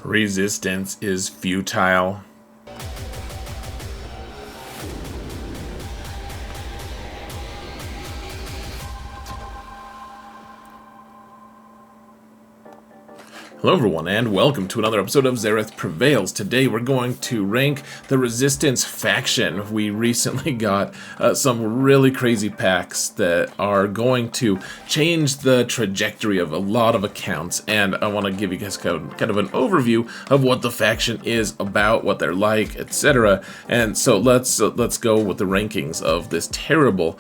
Resistance is futile. Hello everyone, and welcome to another episode of Xaereth Prevails. Today we're going to rank the Resistance faction. We recently got some really crazy packs that are going to change the trajectory of a lot of accounts, and I want to give you guys kind of an overview of what the faction is about, what they're like, etc. And so let's go with the rankings of this terrible,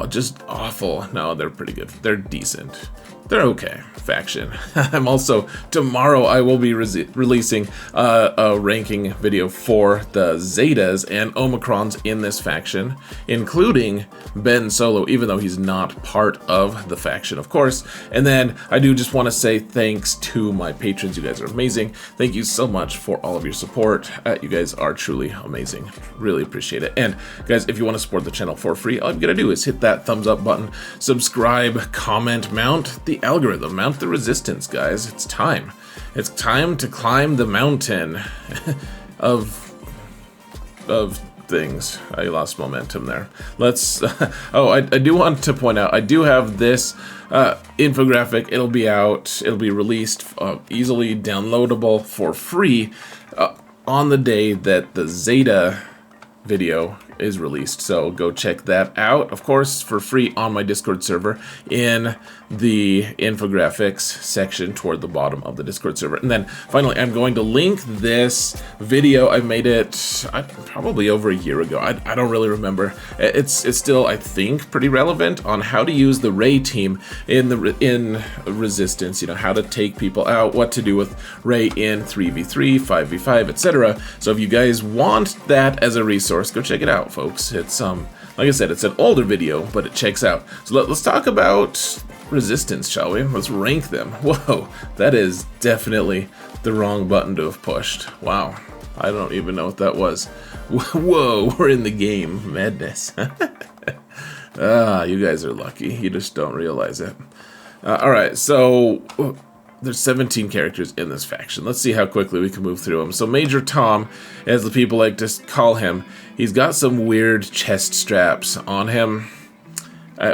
just awful, no, they're pretty good, they're decent. They're okay faction. I'm also, tomorrow I will be releasing a ranking video for the Zetas and Omicrons in this faction, including Ben Solo, even though he's not part of the faction, of course. And then I do just want to say thanks to my patrons. You guys are amazing. Thank you so much for all of your support. You guys are truly amazing. Really appreciate it. And guys, if you want to support the channel for free, all you gotta do is hit that thumbs up button, subscribe, comment, mount the algorithm, mount the resistance, guys. It's time. It's time to climb the mountain of things. I lost momentum there. Let's oh, I do want to point out, I do have this infographic. It'll be out, it'll be released easily downloadable for free on the day that the Zeta video is released, so go check that out, of course, for free on my Discord server in the infographics section toward the bottom of the Discord server. And then finally, I'm going to link this video. I made it probably over a year ago. I don't really remember. It's still, I think, pretty relevant on how to use the Rey team in Resistance, you know, how to take people out, what to do with Rey in 3v3, 5v5, etc. So if you guys want that as a resource, go check it out, folks. It's like I said, it's an older video, but it checks out. So let's talk about Resistance, shall we? Let's rank them. Whoa, that is definitely the wrong button to have pushed. Wow, I don't even know what that was. Whoa, we're in the game. Madness. You guys are lucky. You just don't realize it. Alright, so there's 17 characters in this faction. Let's see how quickly we can move through them. So Major Tom, as the people like to call him, he's got some weird chest straps on him,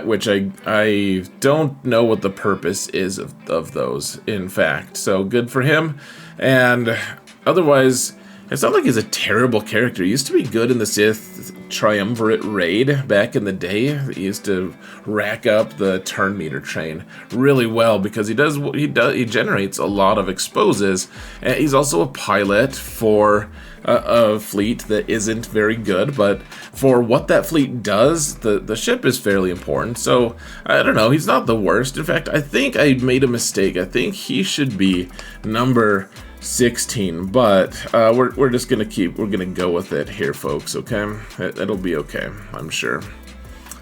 which I don't know what the purpose is of those, in fact. So good for him. And otherwise, it's not like he's a terrible character. He used to be good in the Sith Triumvirate raid back in the day. He used to rack up the turn meter train really well because he generates a lot of exposes. And he's also a pilot for a fleet that isn't very good, but for what that fleet does, the ship is fairly important. So I don't know, he's not the worst. In fact, I think I made a mistake. I think he should be number 16, but we're just gonna go with it here, folks. Okay, it'll be okay, I'm sure.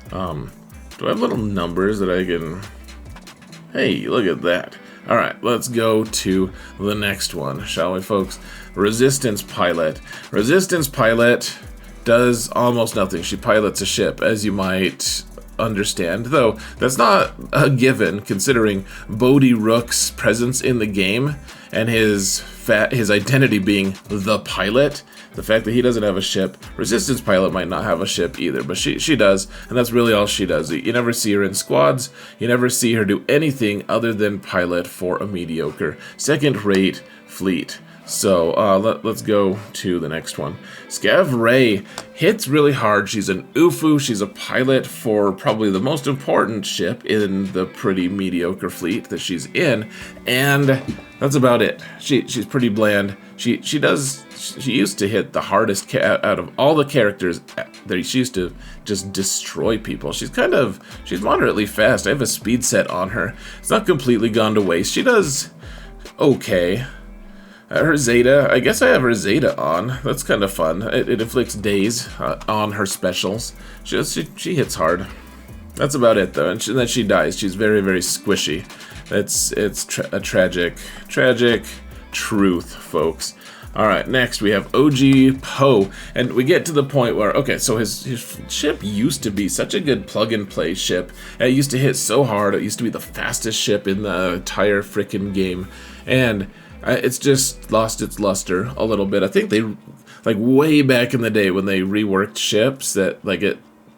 Do I have little numbers that I can? Hey, look at that. All right, let's go to the next one, shall we, folks? Resistance pilot. Resistance pilot does almost nothing. She pilots a ship, as you might understand, though that's not a given considering Bodhi Rook's presence in the game and his identity being the pilot. The fact that he doesn't have a ship, Resistance pilot might not have a ship either, but she does, and that's really all she does. You never see her in squads, you never see her do anything other than pilot for a mediocre second-rate fleet. So let's go to the next one. Scav Rey hits really hard. She's an UFU. She's a pilot for probably the most important ship in the pretty mediocre fleet that she's in, and that's about it. She's pretty bland. She used to hit the hardest out of all the characters. She used to just destroy people. She's moderately fast. I have a speed set on her. It's not completely gone to waste. She does okay. Her Zeta, I guess I have her Zeta on. That's kind of fun. It inflicts daze on her specials. She hits hard. That's about it, though. And then she dies. She's very, very squishy. It's a tragic truth, folks. All right, next we have OG Poe, and we get to the point where, okay, so his ship used to be such a good plug-and-play ship. It used to hit so hard. It used to be the fastest ship in the entire frickin' game, and It's just lost its luster a little bit. I think they, like way back in the day when they reworked ships, that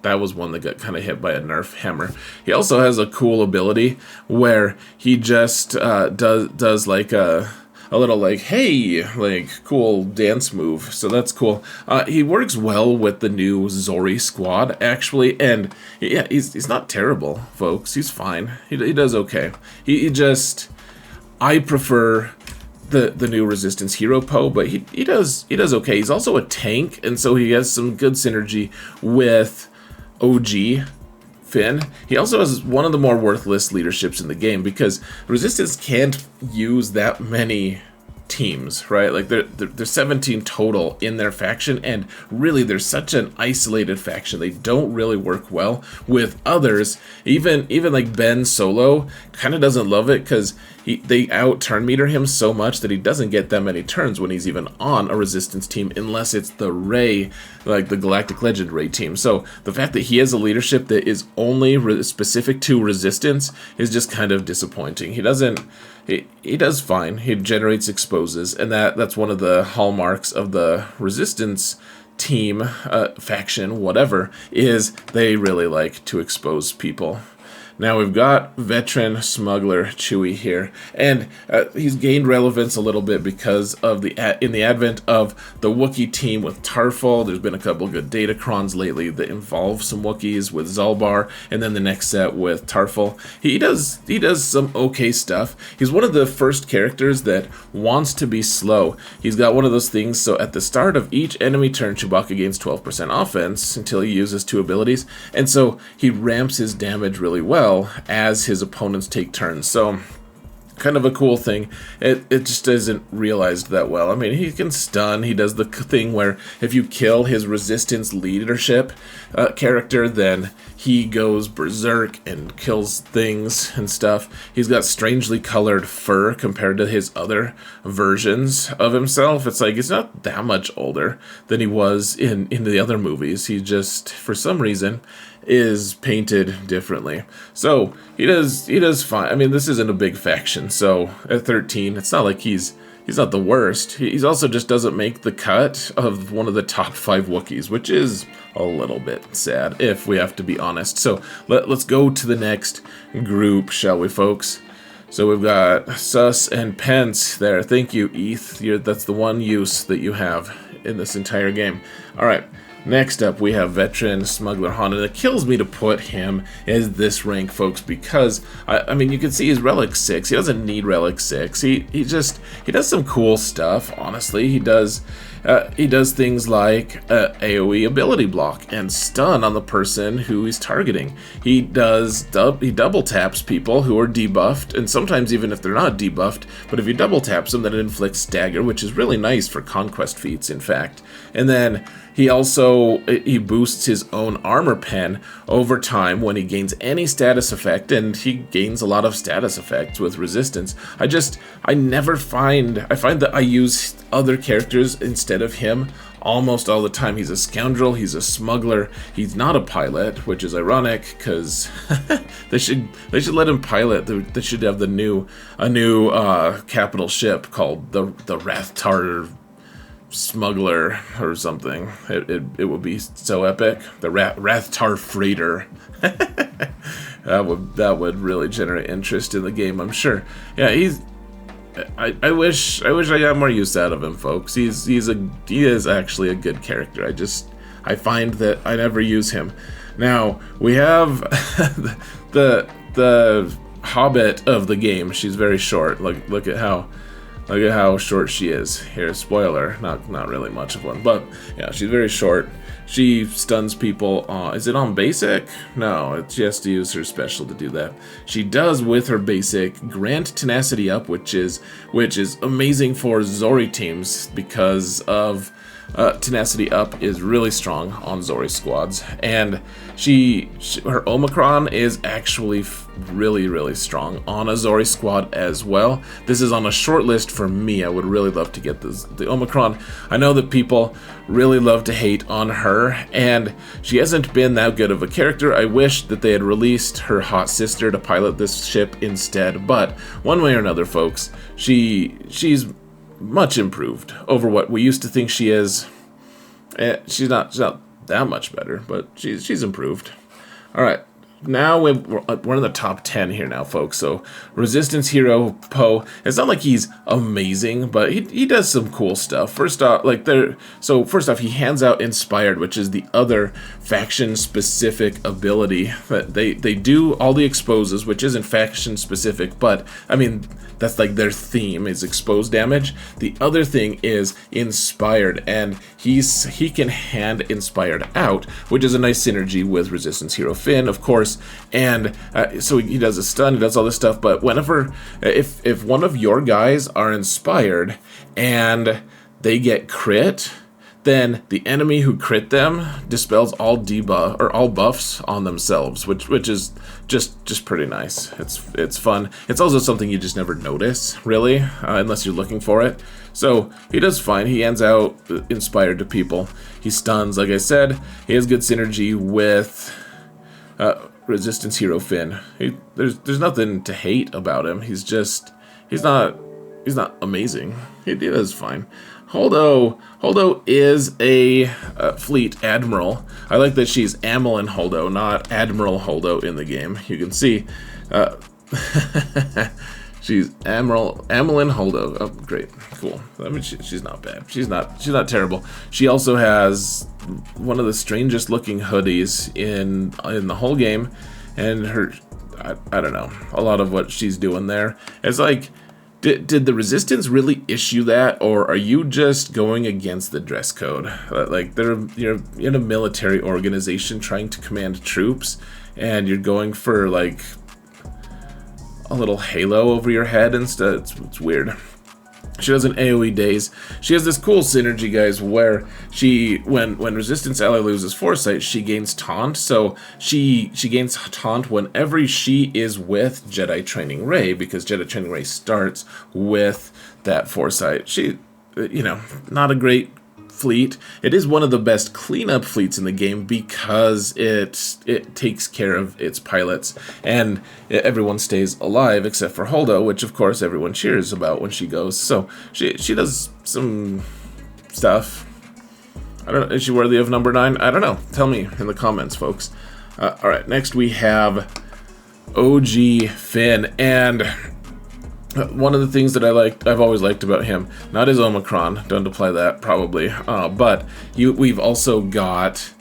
that was one that got kind of hit by a nerf hammer. He also has a cool ability where he just does like a little like, hey, like cool dance move. So that's cool. He works well with the new Zori squad actually, and yeah, he's not terrible, folks. He's fine. He does okay. He just, I prefer the new Resistance hero Poe, but he does okay. He's also a tank, and so he has some good synergy with OG Finn. He also has one of the more worthless leaderships in the game because Resistance can't use that many teams, right? Like there's 17 total in their faction, and really they're such an isolated faction. They don't really work well with others. Even like Ben Solo kind of doesn't love it because they out turn meter him so much that he doesn't get that many turns when he's even on a Resistance team, unless it's the Rey, like the Galactic Legend Rey team. So the fact that he has a leadership that is only specific to Resistance is just kind of disappointing. He does fine. He generates exposes, and that's one of the hallmarks of the Resistance team, faction, whatever, is they really like to expose people. Now we've got veteran smuggler Chewie here, and he's gained relevance a little bit because of in the advent of the Wookiee team with Tarful. There's been a couple good datacrons lately that involve some Wookiees with Zalbar, and then the next set with Tarful. He does some okay stuff. He's one of the first characters that wants to be slow. He's got one of those things, so at the start of each enemy turn, Chewbacca gains 12% offense until he uses 2 abilities, and so he ramps his damage really well as his opponents take turns. So kind of a cool thing. It just isn't realized that well. I mean, he can stun. He does the thing where if you kill his Resistance leadership character, then he goes berserk and kills things and stuff. He's got strangely colored fur compared to his other versions of himself. It's like he's not that much older than he was in the other movies. He just, for some reason, is painted differently. So he does fine. I mean, this isn't a big faction, so at 13, it's not like he's not the worst. He's also just doesn't make the cut of one of the top 5 Wookiees, which is a little bit sad, if we have to be honest. So let's go to the next group, shall we, folks? So we've got Sus and Pence there. Thank you, Eth. That's the one use that you have in this entire game. All right. Next up, we have veteran smuggler Han, and it kills me to put him as this rank, folks, because I mean, you can see he's relic 6. He doesn't need relic 6. He does some cool stuff. Honestly, he does things like AOE ability block and stun on the person who he's targeting. He double taps people who are debuffed, and sometimes even if they're not debuffed, but if he double taps them, then it inflicts stagger, which is really nice for conquest feats, in fact. And then he boosts his own armor pen over time when he gains any status effect, and he gains a lot of status effects with Resistance. I find that I use other characters instead of him almost all the time. He's a scoundrel, he's a smuggler, he's not a pilot, which is ironic because they should let him pilot. They should have a new capital ship called the Rathtar Smuggler or something. It would be so epic. The Rathtar Freighter. that would really generate interest in the game, I'm sure. Yeah, I wish I got more use out of him, folks. He is actually a good character. I find that I never use him. Now we have the Hobbit of the game. She's very short. Look at how short she is. Here, spoiler, not really much of one, but yeah, she's very short. She stuns people. Is it on basic? No, she has to use her special to do that. She does, with her basic, grant tenacity up, which is amazing for Zori teams because of tenacity up is really strong on Zori squads, and her Omicron is actually really, really strong on a Zori squad as well. This is on a short list for me. I would really love to get the Omicron. I know that people really love to hate on her, and she hasn't been that good of a character. I wish that they had released her hot sister to pilot this ship instead, but one way or another, folks, she's much improved over what we used to think she is. She's not that much better, but she's improved. All right, now we're in the top 10 here now, folks. So Resistance hero Poe. It's not like he's amazing, but he does some cool stuff. First off, he hands out Inspired, which is the other faction specific ability that they do all the exposes, which isn't faction specific, but I mean that's like their theme is expose damage. The other thing is Inspired, and he can hand Inspired out, which is a nice synergy with Resistance hero Finn, of course. And so he does a stun, he does all this stuff, but whenever, if one of your guys are inspired and they get crit, then the enemy who crit them dispels all debuff or all buffs on themselves, which is just pretty nice. It's fun. It's also something you just never notice, really, unless you're looking for it. So he does fine. He hands out Inspired to people. He stuns, like I said. He has good synergy with Resistance hero Finn. There's nothing to hate about him. He's not amazing. He does fine. Holdo is a fleet admiral. I like that she's Amelin Holdo, not Admiral Holdo in the game. You can see she's Amelin Holdo. Oh, great, cool. I mean, she's not bad. She's not terrible. She also has one of the strangest looking hoodies in the whole game, and I don't know, a lot of what she's doing there. It's like, did the Resistance really issue that, or are you just going against the dress code? Like, you're in a military organization trying to command troops, and you're going for like a little halo over your head instead. It's weird. She does an AoE daze. She has this cool synergy, guys, where when Resistance ally loses Foresight, she gains Taunt. So she gains Taunt whenever she is with Jedi Training Rey, because Jedi Training Rey starts with that Foresight. She, not a great fleet. It is one of the best cleanup fleets in the game because it takes care of its pilots, and everyone stays alive except for Holdo, which of course everyone cheers about when she goes. So she does some stuff. I don't know, is she worthy of number 9? I don't know. Tell me in the comments, folks. All right, next we have OG Finn, and one of the things that I've always liked about him, not his Omicron, don't apply that probably, but we've also got,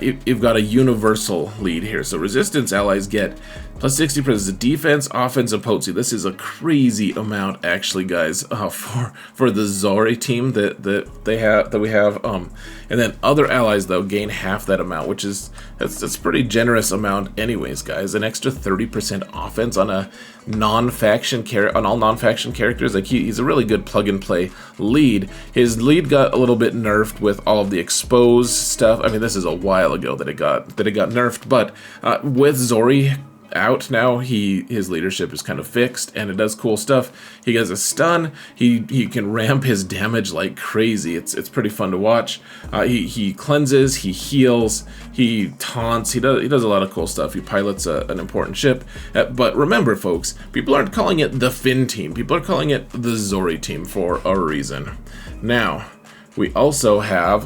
you've got a universal lead here. So Resistance allies get plus 60% of defense, offense, and potency. This is a crazy amount, actually, guys, for the Zori team that we have. And then other allies though gain half that amount, which is that's pretty generous amount, anyways, guys. An extra 30% offense on a non-faction on all non-faction characters. Like he's a really good plug-and-play lead. His lead got a little bit nerfed with all of the exposed stuff. I mean, this is a while ago that it got nerfed, but with Zori out now, his leadership is kind of fixed, and it does cool stuff. He has a stun. He can ramp his damage like crazy. It's pretty fun to watch. He cleanses, he heals, he taunts. He does a lot of cool stuff. He pilots an important ship. But remember, folks, people aren't calling it the Finn team. People are calling it the Zori team for a reason. Now, we also have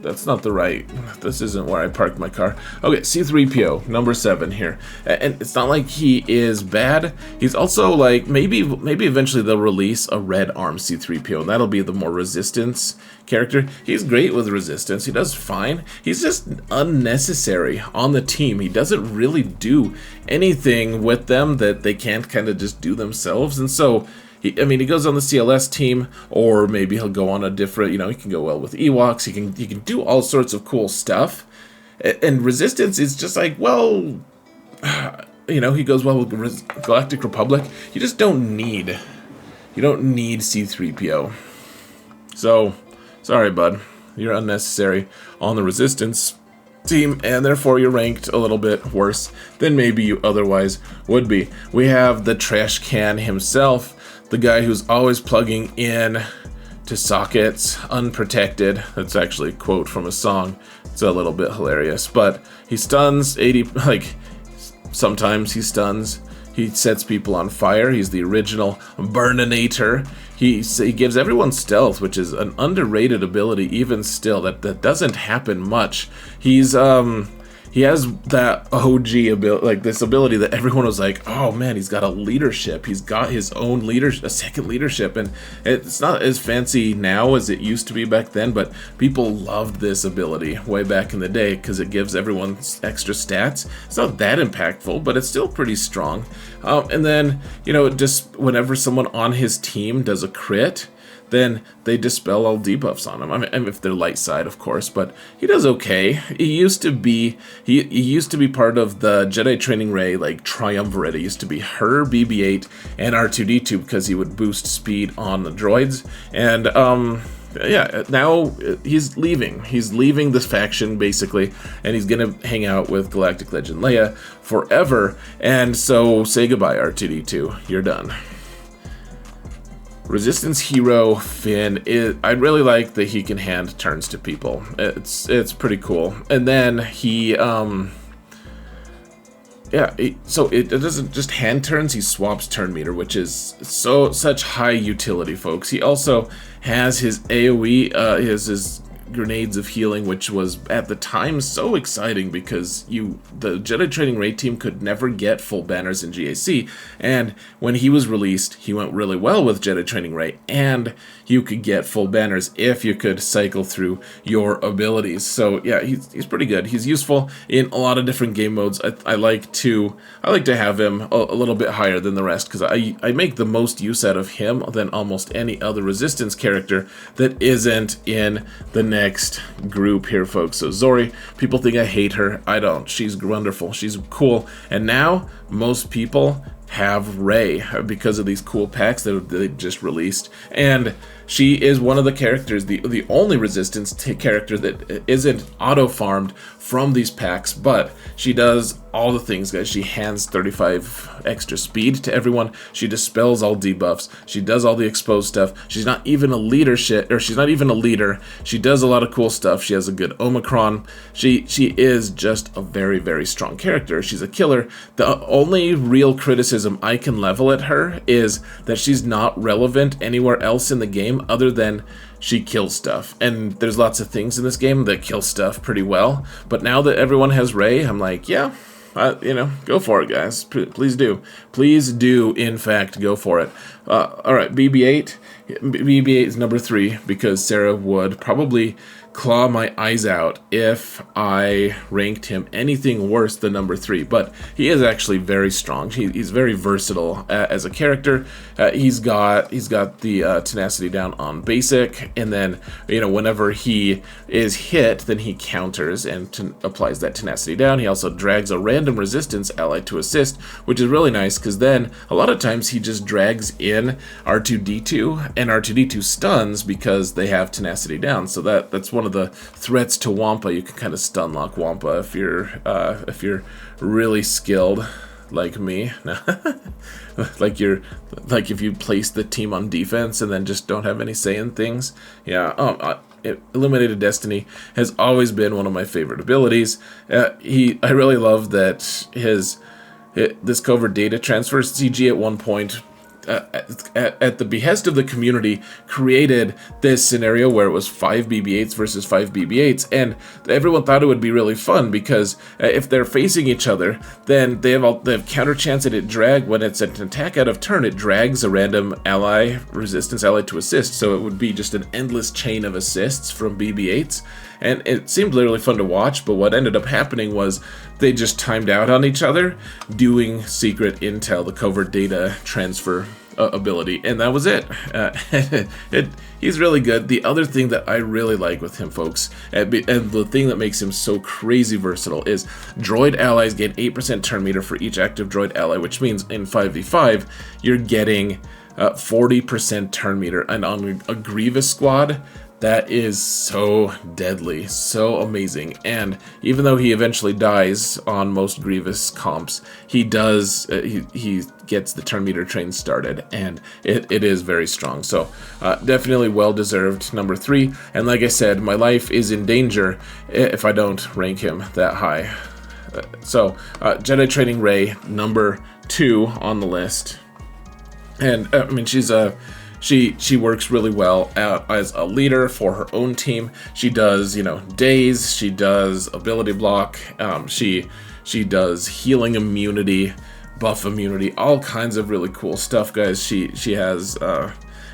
that's not the right. This isn't where I parked my car. Okay, C-3PO, number 7 here. And it's not like he is bad. He's also like, maybe eventually they'll release a red arm C-3PO, and that'll be the more Resistance character. He's great with Resistance. He does fine. He's just unnecessary on the team. He doesn't really do anything with them that they can't kind of just do themselves. And so he goes on the CLS team, or maybe he'll go on a different, he can go well with Ewoks, he can do all sorts of cool stuff. And Resistance is just like, well, he goes well with Galactic Republic. You just don't need C-3PO. So, sorry, bud. You're unnecessary on the Resistance team, and therefore you're ranked a little bit worse than maybe you otherwise would be. We have the trash can himself, the guy who's always plugging in to sockets unprotected. That's actually a quote from a song. It's a little bit hilarious, but he stuns 80, like sometimes he stuns. He sets people on fire. He's the original Burninator. He gives everyone stealth, which is an underrated ability even still. That doesn't happen much. He has that OG ability, like this ability that everyone was like, oh man, he's got a leadership. He's got his own leadership, a second leadership, and it's not as fancy now as it used to be back then, but people loved this ability way back in the day because it gives everyone extra stats. It's not that impactful, but it's still pretty strong. And then, you know, just whenever someone on his team does a crit, then they dispel all debuffs on him. I mean, if they're light side, of course, but he does okay. He used to be part of the Jedi Training Ray, like, triumvirate. It used to be her, BB-8, and R2-D2 because he would boost speed on the droids. And, yeah, now he's leaving. He's leaving this faction, basically, and he's gonna hang out with Galactic Legend Leia forever. And so, say goodbye, R2-D2. You're done. Resistance hero Finn, I really like that he can hand turns to people. It's pretty cool. And then he so it doesn't just hand turns, he swaps turn meter, which is such high utility, folks. He also has his AoE, his grenades of healing, which was at the time so exciting because the Jedi Training Ray team could never get full banners in GAC, and when he was released, he went really well with Jedi Training Ray, and you could get full banners if you could cycle through your abilities. So yeah, he's pretty good. He's useful in a lot of different game modes. I like to have him a little bit higher than the rest because I make the most use out of him than almost any other Resistance character that isn't in the next group here, folks. So Zori, people think I hate her. I don't. She's wonderful. She's cool. And now most people have Rey because of these cool packs that they just released, and she is one of the characters, the only Resistance character that isn't auto-farmed from these packs, but she does all the things, guys. She hands 35 extra speed to everyone. She dispels all debuffs. She does all the exposed stuff. She's not even a she's not even a leader. She does a lot of cool stuff. She has a good Omicron. She is just a very, very strong character. She's a killer. The only real criticism I can level at her is that she's not relevant anywhere else in the game other than she kills stuff. And there's lots of things in this game that kill stuff pretty well. But now that everyone has Rey, I'm like, yeah, go for it, guys. Please do. Please do, in fact, go for it. All right, BB-8. BB-8 is number 3 because Sarah would probably claw my eyes out if I ranked him anything worse than number 3, but he is actually very strong. He's very versatile as a character. He's got the tenacity down on basic, and then whenever he is hit, then he counters and applies that tenacity down. He also drags a random resistance ally to assist, which is really nice because then a lot of times he just drags in R2-D2, and R2-D2 stuns because they have tenacity down. So that's one of the threats to Wampa. You can kind of stun lock Wampa if you're really skilled like me. like if you place the team on defense and then just don't have any say in things. Yeah. Illuminated Destiny has always been one of my favorite abilities. I really love that this covert data transfer CG at one point, at the behest of the community, created this scenario where it was 5 BB-8s versus 5 BB-8s, and everyone thought it would be really fun because if they're facing each other, then they have counter chance at it drag. When it's an attack out of turn, it drags a random resistance ally to assist, so it would be just an endless chain of assists from BB-8s. And it seemed literally fun to watch, but what ended up happening was they just timed out on each other doing secret intel, the covert data transfer ability, and that was it. He's really good. The other thing that I really like with him, folks, and the thing that makes him so crazy versatile, is droid allies get 8% turn meter for each active droid ally, which means in 5v5 you're getting 40% turn meter, and on a Grievous squad, That is so deadly, so amazing, and even though he eventually dies on most Grievous comps, he does, he gets the turn meter train started, and it is very strong, so definitely well-deserved number 3, and like I said, my life is in danger if I don't rank him that high. So, Jedi Training Rey, number 2 on the list, and I mean, she's a... She works really well as a leader for her own team. She does, you know, daze. She does ability block. She does healing immunity, buff immunity, all kinds of really cool stuff, guys. She has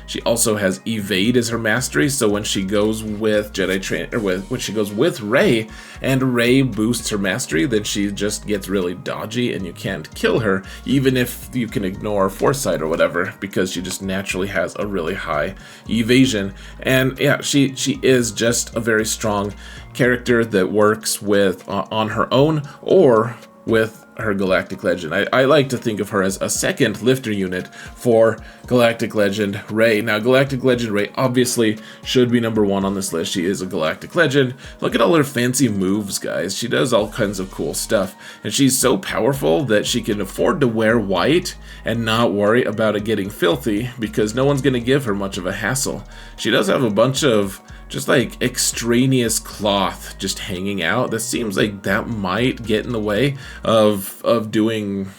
she also has evade as her mastery. So when she goes with Jedi Train, or when she goes with Rey, and Rey boosts her mastery, then she just gets really dodgy, and you can't kill her, even if you can ignore foresight or whatever, because she just naturally has a really high evasion. And yeah, she is just a very strong character that works with on her own or with her Galactic Legend. I like to think of her as a second lifter unit for Galactic Legend Rey. Now, Galactic Legend Rey obviously should be number 1 on this list. She is a Galactic Legend. Look at all her fancy moves, guys. She does all kinds of cool stuff. And she's so powerful that she can afford to wear white and not worry about it getting filthy, because no one's going to give her much of a hassle. She does have a bunch of just like extraneous cloth just hanging out. That seems like that might get in the way of doing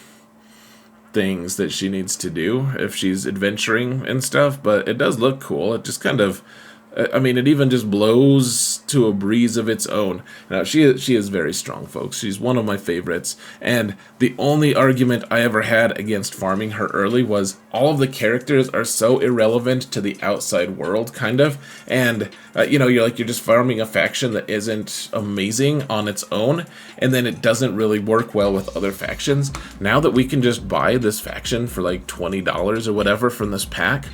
things that she needs to do if she's adventuring and stuff, but it does look cool. It just kind of, I mean, it even just blows to a breeze of its own. Now, she is very strong, folks. She's one of my favorites, and the only argument I ever had against farming her early was all of the characters are so irrelevant to the outside world, kind of, and, you know, you're just farming a faction that isn't amazing on its own, and then it doesn't really work well with other factions. Now that we can just buy this faction for like $20 or whatever from this pack,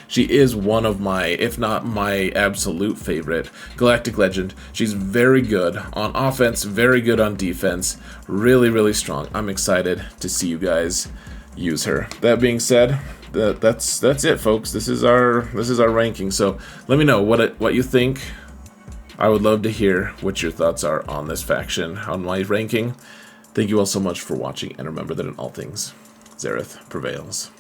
she is one of my, if not my absolute favorite Galactic Legend. She's very good on offense, very good on defense, really, really strong. I'm excited to see you guys use her. That being said, that's it, folks. This is our ranking. So let me know what you think. I would love to hear what your thoughts are on this faction, on my ranking. Thank you all so much for watching, and remember that in all things, Zareth prevails.